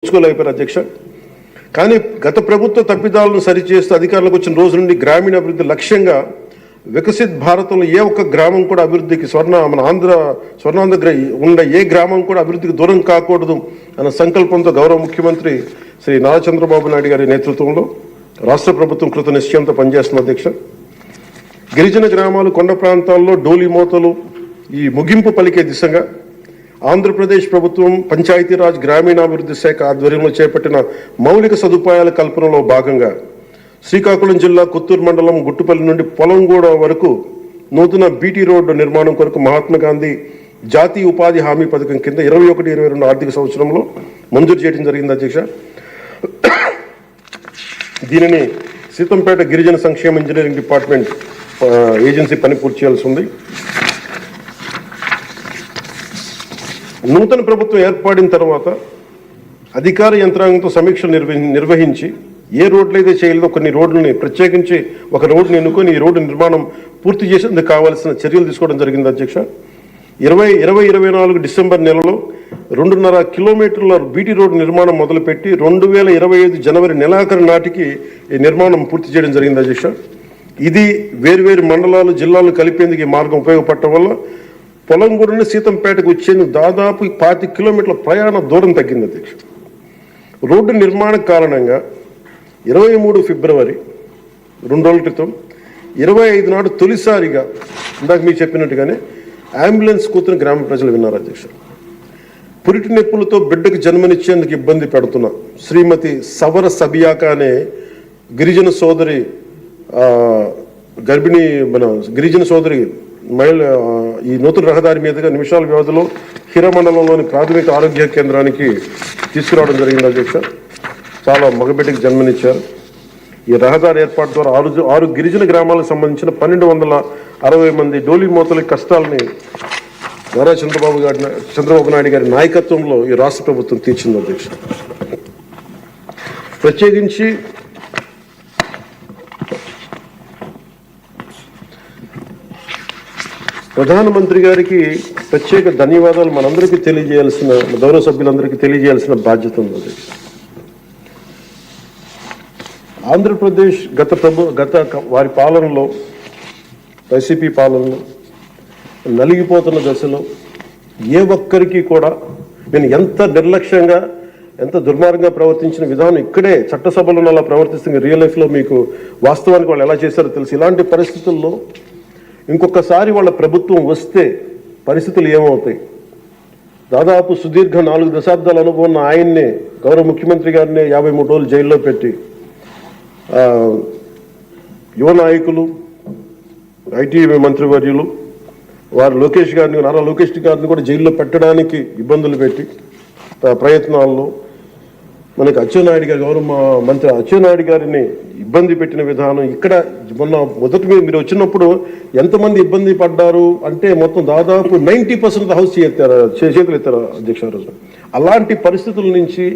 అయిపోయారు అధ్యక్ష. కానీ గత ప్రభుత్వ తప్పిదాలను సరిచేస్తూ అధికారులకు వచ్చిన రోజు నుండి గ్రామీణ అభివృద్ధి లక్ష్యంగా వికసిత్ భారతంలో ఏ ఒక్క గ్రామం కూడా అభివృద్ధికి స్వర్ణాంధ్ర ఉన్న ఏ గ్రామం కూడా అభివృద్ధికి దూరం కాకూడదు అన్న సంకల్పంతో గౌరవ ముఖ్యమంత్రి శ్రీ నారా చంద్రబాబు నాయుడు గారి నేతృత్వంలో రాష్ట్ర ప్రభుత్వం కృత నిశ్చయంతో పనిచేస్తున్న అధ్యక్ష. గిరిజన గ్రామాలు, కొండ ప్రాంతాల్లో డోలి మోతలు ఈ ముగింపు పలికే దిశగా ఆంధ్రప్రదేశ్ ప్రభుత్వం పంచాయతీరాజ్ గ్రామీణాభివృద్ధి శాఖ ఆధ్వర్యంలో చేపట్టిన మౌలిక సదుపాయాల కల్పనలో భాగంగా శ్రీకాకుళం జిల్లా కొత్తూరు మండలం గుట్టుపల్లి నుండి పొలంగూడ వరకు నూతన బీటీ రోడ్డు నిర్మాణం కొరకు మహాత్మా గాంధీ జాతీయ ఉపాధి హామీ పథకం కింద 21-22 ఆర్థిక సంవత్సరంలో మంజూరు చేయడం జరిగింది అధ్యక్ష. దీనిని సీతంపేట గిరిజన సంక్షేమ ఇంజనీరింగ్ డిపార్ట్మెంట్ ఏజెన్సీ పని పూర్తి చేయాల్సి ఉంది. నూతన ప్రభుత్వం ఏర్పడిన తర్వాత అధికార యంత్రాంగంతో సమీక్షలు నిర్వహించి ఏ రోడ్లు అయితే చేయలేదో కొన్ని రోడ్లని ప్రత్యేకించి ఒక రోడ్డుని ఎన్నుకొని ఈ రోడ్డు నిర్మాణం పూర్తి చేసేందుకు కావాల్సిన చర్యలు తీసుకోవడం జరిగింది అధ్యక్ష. 2024 డిసెంబర్ నెలలో 2.5 కిలోమీటర్ల బీటీ రోడ్డు నిర్మాణం మొదలుపెట్టి 2025 జనవరి నెలాఖరు నాటికి ఈ నిర్మాణం పూర్తి చేయడం జరిగింది అధ్యక్ష. ఇది వేరువేరు మండలాలు, జిల్లాలు కలిపేందుకు ఈ మార్గం ఉపయోగపడటం వల్ల పొలంగూడ నుండి సీతంపేటకు వచ్చేందుకు దాదాపు 25 కిలోమీటర్ల ప్రయాణ దూరం తగ్గింది అధ్యక్ష. రోడ్డు నిర్మాణ కారణంగా 23 ఫిబ్రవరి 2 రోజుల క్రితం 25 నాడు తొలిసారిగా ఇందాక మీకు చెప్పినట్టుగానే అంబులెన్స్ కూతురు గ్రామ ప్రజలు విన్నారు అధ్యక్ష. పురిటి నొప్పులతో బిడ్డకు జన్మనిచ్చేందుకు ఇబ్బంది పెడుతున్న శ్రీమతి సవర సబియాక అనే గిరిజన సోదరి గిరిజన సోదరి మహిళ ఈ నూతన రహదారి మీదుగా నిమిషాల వ్యవధిలో హిరమండలంలోని ప్రాథమిక ఆరోగ్య కేంద్రానికి తీసుకురావడం జరిగింది అధ్యక్ష. చాలా మగబిడ్డకి జన్మనిచ్చారు. ఈ రహదారి ఏర్పాటు ద్వారా 6 గిరిజన గ్రామాలకు సంబంధించిన 1260 మంది డోలి మోతల కష్టాలని నారా చంద్రబాబు నాయుడు గారి నాయకత్వంలో ఈ రాష్ట్ర ప్రభుత్వం తీర్చింది అధ్యక్ష. ప్రత్యేకించి ప్రధానమంత్రి గారికి ప్రత్యేక ధన్యవాదాలు మనందరికీ తెలియజేయాల్సిన, గౌరవ సభ్యులందరికీ తెలియజేయాల్సిన బాధ్యత ఉంది అధ్యక్ష. ఆంధ్రప్రదేశ్ గత వారి పాలనలో, వైసీపీ పాలనలో నలిగిపోతున్న దశలో ఏ ఒక్కరికి కూడా నేను ఎంత నిర్లక్ష్యంగా, ఎంత దుర్మార్గంగా ప్రవర్తించిన విధానం ఇక్కడే చట్టసభలో అలా ప్రవర్తిస్తుంది. రియల్ లైఫ్లో మీకు వాస్తవానికి వాళ్ళు ఎలా చేశారో తెలుసు. ఇలాంటి పరిస్థితుల్లో ఇంకొకసారి వాళ్ళ ప్రభుత్వం వస్తే పరిస్థితులు ఏమవుతాయి? దాదాపు సుదీర్ఘ 4 దశాబ్దాల అనుభవం ఉన్న ఆయన్నే, గౌరవ ముఖ్యమంత్రి గారిని 53 రోజులు జైల్లో పెట్టి యువ నాయకులు, ఐటీ మంత్రివర్యులు వారు నారా లోకేష్ గారిని కూడా జైల్లో పెట్టడానికి ఇబ్బందులు పెట్టి ప్రయత్నాల్లో మనకి అచ్చెన్నాయుడు గారు, గౌరవ మంత్రి అచ్చెన్నాయుడు గారిని ఇబ్బంది పెట్టిన విధానం ఇక్కడ మొన్న మొదటి మీరు వచ్చినప్పుడు ఎంతమంది ఇబ్బంది పడ్డారు అంటే మొత్తం దాదాపు 90% హౌస్ చేతులు ఎత్తారు అధ్యక్ష ఆ రోజున. అలాంటి పరిస్థితుల నుంచి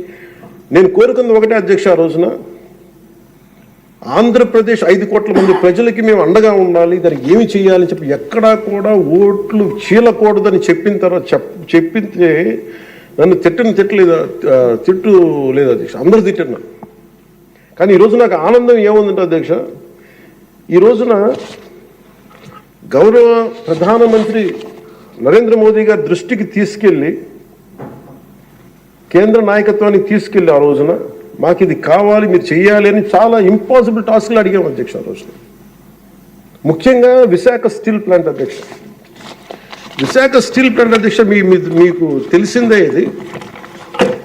నేను కోరుకుంది ఒకటే అధ్యక్ష, ఆ రోజున ఆంధ్రప్రదేశ్ 5 కోట్ల మంది ప్రజలకి మేము అండగా ఉండాలి, దానికి ఏమి చేయాలని చెప్పి ఎక్కడా కూడా ఓట్లు చీలకూడదని చెప్పిన తర్వాత చెప్పితే నన్ను తిట్టు లేదు అధ్యక్ష, అందరూ తిట్టినా. కానీ ఈరోజు నాకు ఆనందం ఏముందంటే అధ్యక్ష, ఈ రోజున గౌరవ ప్రధానమంత్రి నరేంద్ర మోదీ గారి దృష్టికి తీసుకెళ్ళి, కేంద్ర నాయకత్వానికి తీసుకెళ్ళి ఆ రోజున మాకు ఇది కావాలి, మీరు చెయ్యాలి అని చాలా ఇంపాసిబుల్ టాస్క్లు అడిగాం అధ్యక్ష ఆ రోజున. ముఖ్యంగా విశాఖ స్టీల్ ప్లాంట్ అధ్యక్ష. విశాఖ స్టీల్ ప్లాంట్ అధ్యక్ష మీకు తెలిసిందే ఇది,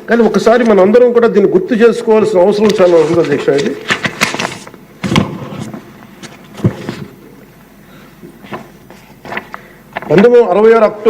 కానీ ఒకసారి మన అందరం కూడా దీన్ని గుర్తు చేసుకోవాల్సిన అవసరం చాలా ఉంది అధ్యక్ష. ఇది 1966 అక్టోబర్